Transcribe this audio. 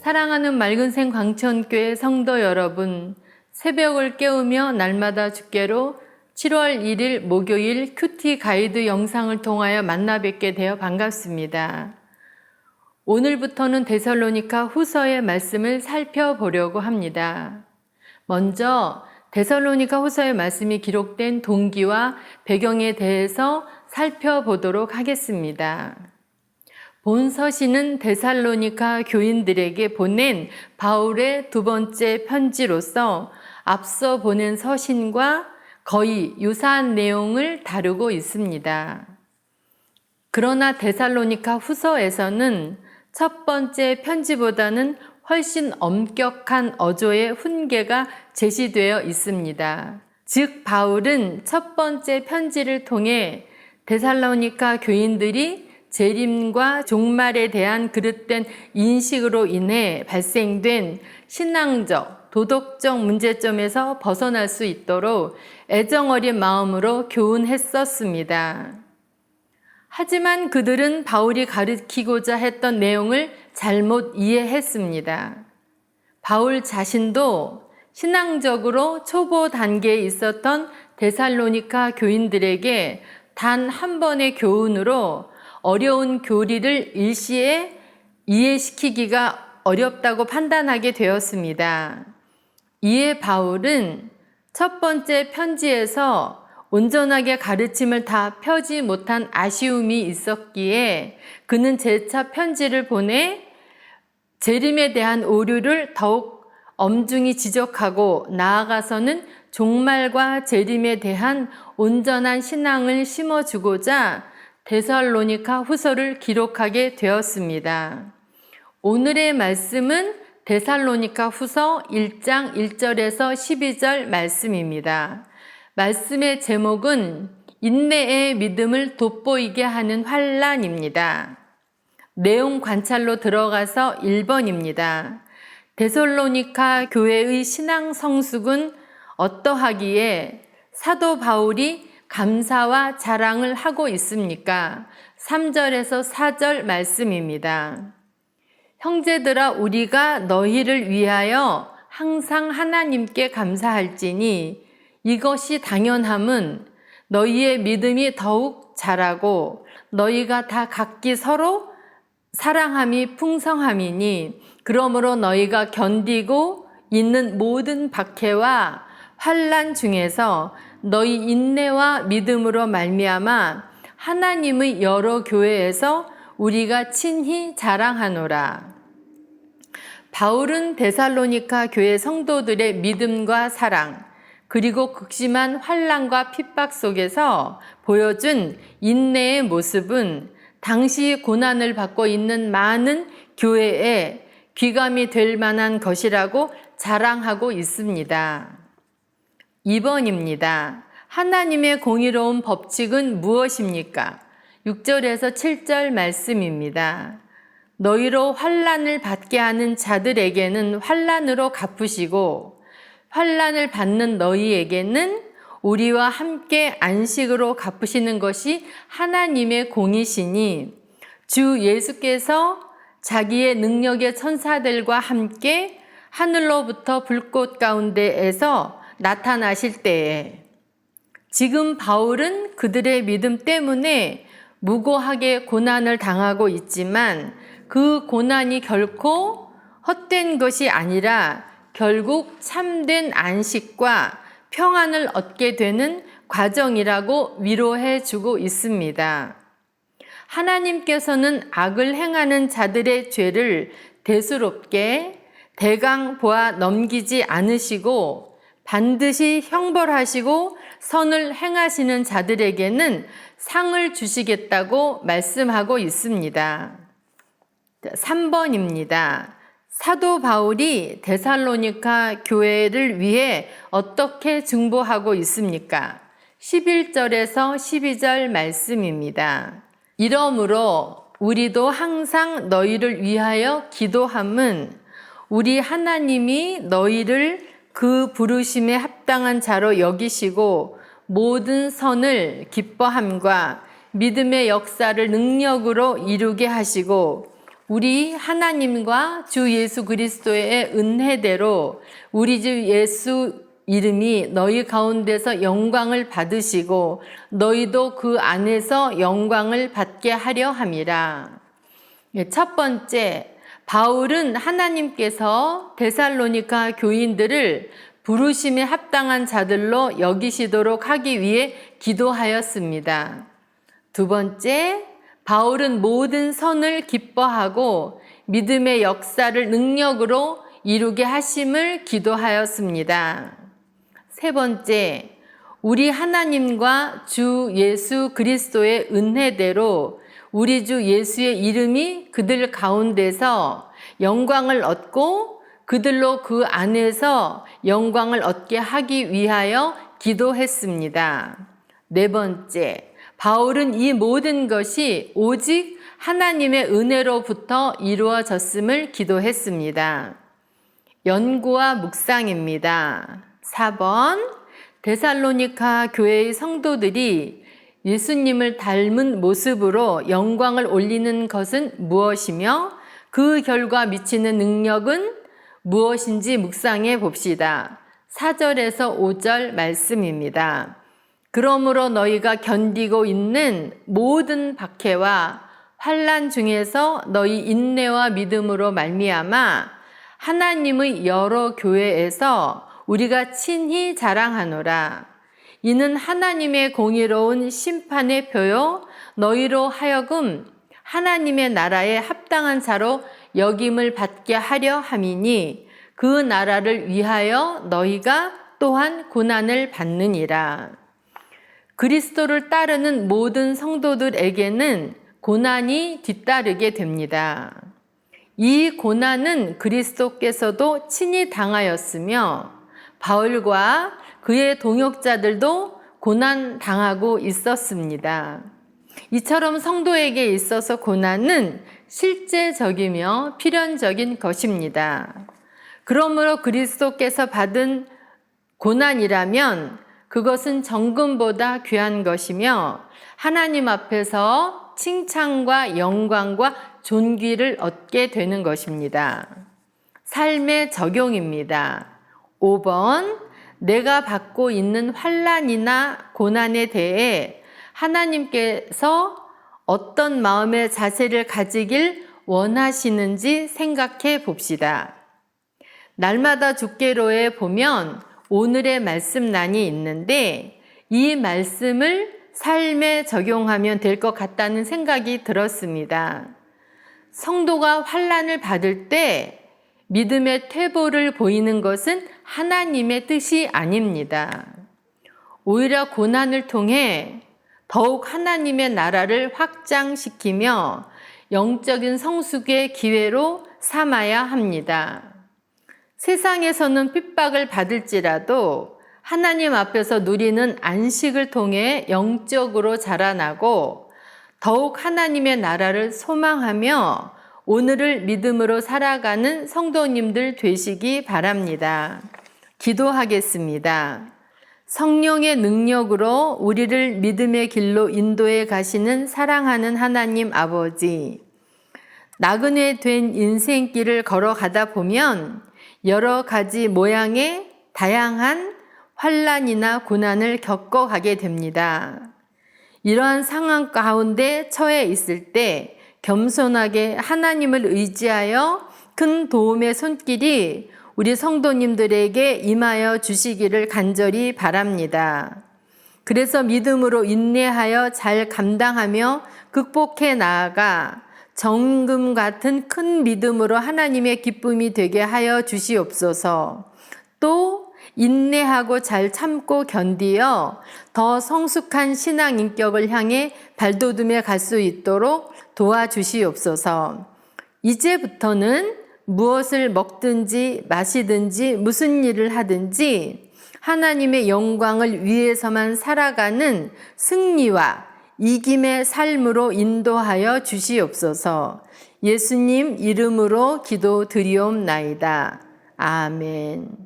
사랑하는 맑은생 광천교회 성도 여러분, 새벽을 깨우며 날마다 주께로 7월 1일 목요일 큐티 가이드 영상을 통하여 만나 뵙게 되어 반갑습니다. 오늘부터는 데살로니가 후서의 말씀을 살펴보려고 합니다. 먼저 데살로니가 후서의 말씀이 기록된 동기와 배경에 대해서 살펴보도록 하겠습니다. 본 서신은 데살로니가 교인들에게 보낸 바울의 두 번째 편지로서 앞서 보낸 서신과 거의 유사한 내용을 다루고 있습니다. 그러나 데살로니가 후서에서는 첫 번째 편지보다는 훨씬 엄격한 어조의 훈계가 제시되어 있습니다. 즉 바울은 첫 번째 편지를 통해 데살로니가 교인들이 재림과 종말에 대한 그릇된 인식으로 인해 발생된 신앙적, 도덕적 문제점에서 벗어날 수 있도록 애정어린 마음으로 교훈했었습니다. 하지만 그들은 바울이 가르치고자 했던 내용을 잘못 이해했습니다. 바울 자신도 신앙적으로 초보 단계에 있었던 데살로니가 교인들에게 단 한 번의 교훈으로 어려운 교리를 일시에 이해시키기가 어렵다고 판단하게 되었습니다. 이에 바울은 첫 번째 편지에서 온전하게 가르침을 다 펴지 못한 아쉬움이 있었기에 그는 재차 편지를 보내 재림에 대한 오류를 더욱 엄중히 지적하고 나아가서는 종말과 재림에 대한 온전한 신앙을 심어주고자 데살로니가 후서를 기록하게 되었습니다. 오늘의 말씀은 데살로니가 후서 1장 1절에서 12절 말씀입니다. 말씀의 제목은 인내의 믿음을 돋보이게 하는 환난입니다. 내용 관찰로 들어가서 1번입니다. 데살로니가 교회의 신앙 성숙은 어떠하기에 사도 바울이 감사와 자랑을 하고 있습니까? 3절에서 4절 말씀입니다. 형제들아 우리가 너희를 위하여 항상 하나님께 감사할지니 이것이 당연함은 너희의 믿음이 더욱 자라고 너희가 다 각기 서로 사랑함이 풍성함이니 그러므로 너희가 견디고 있는 모든 박해와 환난 중에서 너희 인내와 믿음으로 말미암아 하나님의 여러 교회에서 우리가 친히 자랑하노라. 바울은 데살로니가 교회 성도들의 믿음과 사랑 그리고 극심한 환난과 핍박 속에서 보여준 인내의 모습은 당시 고난을 받고 있는 많은 교회에 귀감이 될 만한 것이라고 자랑하고 있습니다. 2번입니다. 하나님의 공의로운 법칙은 무엇입니까? 6절에서 7절 말씀입니다. 너희로 환난을 받게 하는 자들에게는 환난으로 갚으시고 환난을 받는 너희에게는 우리와 함께 안식으로 갚으시는 것이 하나님의 공이시니 주 예수께서 자기의 능력의 천사들과 함께 하늘로부터 불꽃 가운데에서 나타나실 때에 지금 바울은 그들의 믿음 때문에 무고하게 고난을 당하고 있지만 그 고난이 결코 헛된 것이 아니라 결국 참된 안식과 평안을 얻게 되는 과정이라고 위로해 주고 있습니다. 하나님께서는 악을 행하는 자들의 죄를 대수롭게 대강 보아 넘기지 않으시고 반드시 형벌하시고 선을 행하시는 자들에게는 상을 주시겠다고 말씀하고 있습니다. 3번입니다. 사도 바울이 데살로니가 교회를 위해 어떻게 중보하고 있습니까? 11절에서 12절 말씀입니다. 이러므로 우리도 항상 너희를 위하여 기도함은 우리 하나님이 너희를 그 부르심에 합당한 자로 여기시고 모든 선을 기뻐함과 믿음의 역사를 능력으로 이루게 하시고 우리 하나님과 주 예수 그리스도의 은혜대로 우리 주 예수 이름이 너희 가운데서 영광을 받으시고 너희도 그 안에서 영광을 받게 하려 함이라. 첫 번째, 바울은 하나님께서 데살로니가 교인들을 부르심에 합당한 자들로 여기시도록 하기 위해 기도하였습니다. 두 번째, 바울은 모든 선을 기뻐하고 믿음의 역사를 능력으로 이루게 하심을 기도하였습니다. 세 번째, 우리 하나님과 주 예수 그리스도의 은혜대로 우리 주 예수의 이름이 그들 가운데서 영광을 얻고 그들로 그 안에서 영광을 얻게 하기 위하여 기도했습니다. 네 번째, 바울은 이 모든 것이 오직 하나님의 은혜로부터 이루어졌음을 기도했습니다. 연구와 묵상입니다. 4번, 데살로니가 교회의 성도들이 예수님을 닮은 모습으로 영광을 올리는 것은 무엇이며 그 결과 미치는 능력은 무엇인지 묵상해 봅시다. 4절에서 5절 말씀입니다. 그러므로 너희가 견디고 있는 모든 박해와 환난 중에서 너희 인내와 믿음으로 말미암아 하나님의 여러 교회에서 우리가 친히 자랑하노라. 이는 하나님의 공의로운 심판의 표요 너희로 하여금 하나님의 나라에 합당한 자로 여김을 받게 하려 함이니 그 나라를 위하여 너희가 또한 고난을 받느니라. 그리스도를 따르는 모든 성도들에게는 고난이 뒤따르게 됩니다. 이 고난은 그리스도께서도 친히 당하였으며 바울과 그의 동역자들도 고난 당하고 있었습니다. 이처럼 성도에게 있어서 고난은 실제적이며 필연적인 것입니다. 그러므로 그리스도께서 받은 고난이라면 그것은 정금보다 귀한 것이며 하나님 앞에서 칭찬과 영광과 존귀를 얻게 되는 것입니다. 삶의 적용입니다. 5번, 내가 받고 있는 환난이나 고난에 대해 하나님께서 어떤 마음의 자세를 가지길 원하시는지 생각해 봅시다. 날마다 주께로에 보면 오늘의 말씀란이 있는데 이 말씀을 삶에 적용하면 될 것 같다는 생각이 들었습니다. 성도가 환난을 받을 때 믿음의 퇴보를 보이는 것은 하나님의 뜻이 아닙니다. 오히려 고난을 통해 더욱 하나님의 나라를 확장시키며 영적인 성숙의 기회로 삼아야 합니다. 세상에서는 핍박을 받을지라도 하나님 앞에서 누리는 안식을 통해 영적으로 자라나고 더욱 하나님의 나라를 소망하며 오늘을 믿음으로 살아가는 성도님들 되시기 바랍니다. 기도하겠습니다. 성령의 능력으로 우리를 믿음의 길로 인도해 가시는 사랑하는 하나님 아버지, 나그네 된 인생길을 걸어가다 보면 여러 가지 모양의 다양한 환난이나 고난을 겪어가게 됩니다. 이러한 상황 가운데 처해 있을 때 겸손하게 하나님을 의지하여 큰 도움의 손길이 우리 성도님들에게 임하여 주시기를 간절히 바랍니다. 그래서 믿음으로 인내하여 잘 감당하며 극복해 나아가 정금 같은 큰 믿음으로 하나님의 기쁨이 되게 하여 주시옵소서. 또 인내하고 잘 참고 견디어 더 성숙한 신앙 인격을 향해 발돋움해 갈 수 있도록 도와주시옵소서. 이제부터는 무엇을 먹든지 마시든지 무슨 일을 하든지 하나님의 영광을 위해서만 살아가는 승리와 이김의 삶으로 인도하여 주시옵소서. 예수님 이름으로 기도드리옵나이다. 아멘.